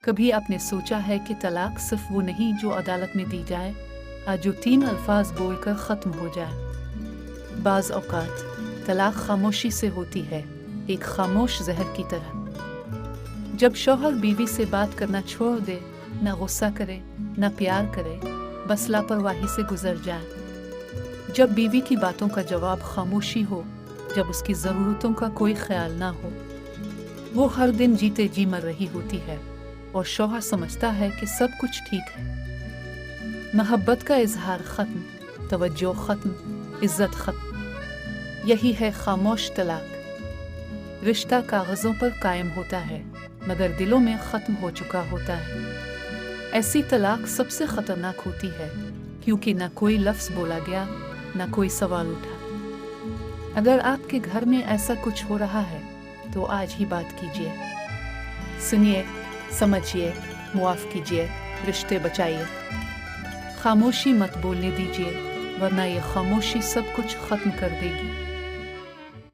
کبھی آپ نے سوچا ہے کہ طلاق صرف وہ نہیں جو عدالت میں دی جائے، جو 3 الفاظ بول کر ختم ہو جائے؟ بعض اوقات طلاق خاموشی سے ہوتی ہے، ایک خاموش زہر کی طرح۔ جب شوہر بیوی سے بات کرنا چھوڑ دے، نہ غصہ کرے، نہ پیار کرے، بس لاپرواہی سے گزر جائے۔ جب بیوی کی باتوں کا جواب خاموشی ہو، جب اس کی ضرورتوں کا کوئی خیال نہ ہو، وہ ہر دن جیتے جی مر رہی ہوتی ہے، اور شوہر سمجھتا ہے کہ سب کچھ ٹھیک ہے۔ محبت کا اظہار ختم، توجہ ختم، عزت ختم۔ یہی ہے خاموش طلاق۔ رشتہ کاغذوں پر قائم ہوتا ہے، مگر دلوں میں ختم ہو چکا ہوتا ہے۔ ایسی طلاق سب سے خطرناک ہوتی ہے، کیونکہ نہ کوئی لفظ بولا گیا، نہ کوئی سوال اٹھا۔ اگر آپ کے گھر میں ایسا کچھ ہو رہا ہے تو آج ہی بات کیجیے، سنیے، سمجھیے، معاف کیجیے، رشتے بچائیے۔ خاموشی مت بولنے دیجیے، ورنہ یہ خاموشی سب کچھ ختم کر دے گی۔